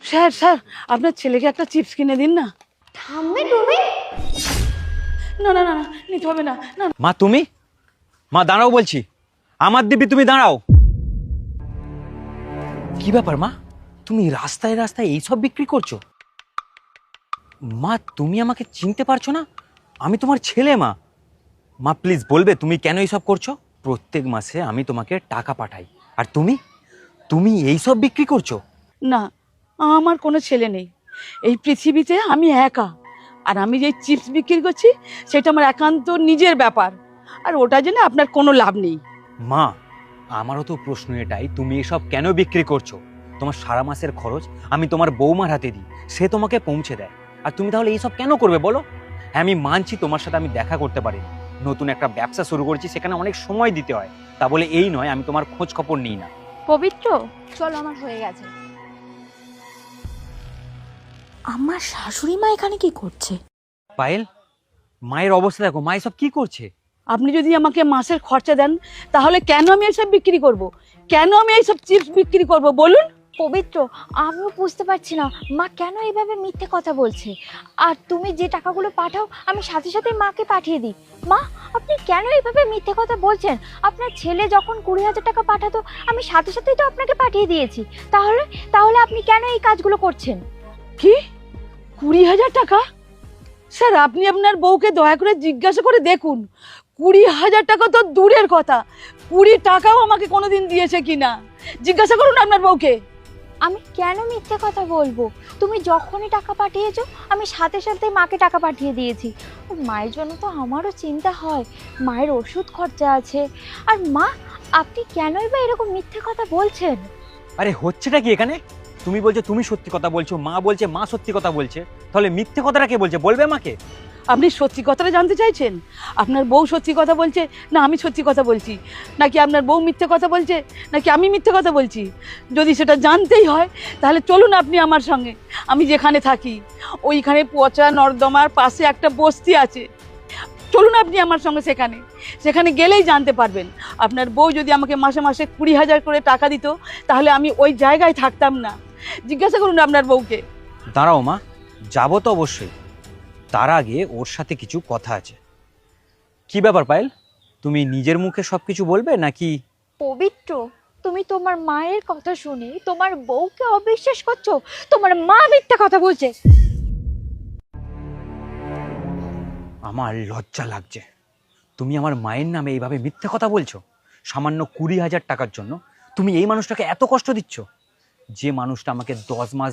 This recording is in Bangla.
স্যার স্যার আপনার ছেলেকে একটা চিপস কিনে দিন না। থামবে তুমি? না না না না, নিতে হবে না। না মা তুমি, মা দাঁড়াও বলছি। আমার দিব্যি তুমি দাঁড়াও। কি ব্যাপার মা, তুমি রাস্তায় রাস্তায় এইসব বিক্রি করছো? মা তুমি আমাকে চিনতে পারছো না? আমি তোমার ছেলে। মা মা প্লিজ বলবে তুমি কেন এইসব করছো? প্রত্যেক মাসে আমি তোমাকে টাকা পাঠাই, আর তুমি তুমি এইসব বিক্রি করছো? না, আমার কোনো ছেলে নেই এই পৃথিবীতে, আমি একা। আর আমি যে চিপস বিক্রি করছি সেটা আমার একান্ত নিজের ব্যাপার, আর ওটা জেনে আপনার কোনো লাভ নেই। মা আমারও তো প্রশ্ন এটাই, তুমি এসব কেন বিক্রি করছো? তোমার সারা মাসের খরচ আমি তোমার বৌমার হাতে দিই, সে তোমাকে পৌঁছে দেয়, আর তুমি তাহলে এইসব কেন করবে বলো? হ্যাঁ আমি মানছি তোমার সাথে আমি দেখা করতে পারি, নতুন একটা ব্যবসা শুরু করেছি, সেখানে অনেক সময় দিতে হয়, তা বলে এই নয় আমি তোমার খোঁজ খবর নিই না। পবিত্র, চলো, আমার হয়ে গেছে। আমার শাশুড়ি মা এখানে কি করছে? পায়েল, মায়ের অবস্থা দেখো, মা এসব কি করছে? আপনি যদি আমাকে মাসের খরচা দেন তাহলে কেন আমি এইসব বিক্রি করব? কেন আমি এইসব চিপস বিক্রি করব বলুন? পবিত্র, আমিও বুঝতে পারছি না মা কেন এইভাবে মিথ্যে কথা বলছে। আর তুমি যে টাকাগুলো পাঠাও আমি সাথে সাথে মাকে পাঠিয়ে দিই। মা, আপনি কেন এইভাবে মিথ্যে কথা বলছেন? আপনার ছেলে যখন 20,000 টাকা পাঠাতো আমি সাথে সাথেই তো আপনাকে পাঠিয়ে দিয়েছি। তাহলে তাহলে আপনি কেন এই কাজগুলো করছেন? কি 20,000 টাকা? স্যার আপনি আপনার বউকে দয়া করে জিজ্ঞাসা করে দেখুন, 20,000 টাকা তো দূরের কথা, 20 টাকাও আমাকে কোনোদিন দিয়েছে কিনা জিজ্ঞাসা করুন আপনার বউকে। আমি কেন মিথ্যে কথা বলবো? তুমি যখনই টাকা পাঠিয়েছো আমি সাথে সাথে মাকে টাকা পাঠিয়ে দিয়েছি। আর মায়ের জন্য তো আমারও চিন্তা হয়, মায়ের ওষুধ খরচা আছে। আর মা, আপনি কেনই বা এরকম মিথ্যে কথা বলছেন? আরে হচ্ছেটা কি এখানে? তুমি বলছো তুমি সত্যি কথা বলছো, মা বলছে মা সত্যি কথা বলছে, তাহলে মিথ্যে কথাটা কে বলছে বলবে আমাকে? আপনি সত্যি কথাটা জানতে চাইছেন? আপনার বউ সত্যি কথা বলছে না আমি সত্যি কথা বলছি, নাকি আপনার বউ মিথ্যে কথা বলছে নাকি আমি মিথ্যে কথা বলছি? যদি সেটা জানতেই হয় তাহলে চলুন আপনি আমার সঙ্গে। আমি যেখানে থাকি ওইখানে পচা নর্দমার পাশে একটা বস্তি আছে, চলুন আপনি আমার সঙ্গে সেখানে। সেখানে গেলেই জানতে পারবেন। আপনার বউ যদি আমাকে মাসে মাসে 20,000 করে টাকা দিত তাহলে আমি ওই জায়গায় থাকতাম না। জিজ্ঞাসা করুন আপনার বউকে। দাঁড়াও মা, যাবো তো অবশ্যই, তার আগে ওর সাথে কিছু কথা আছে। কি ব্যাপার পায়েল, তুমি নিজের মুখে সবকিছু বলবে নাকি? পবিত্র, তুমি তোমার মায়ের কথা শুনে তোমার বউকে অবিশ্বাস করছো। তোমার মা মিথ্যে কথা বলছে। আমার লজ্জা লাগছে, তুমি আমার মায়ের নামে এইভাবে মিথ্যে কথা বলছো। সামান্য 20,000 টাকার জন্য তুমি এই মানুষটাকে এত কষ্ট দিচ্ছ, যে মানুষটা আমাকে 10 মাস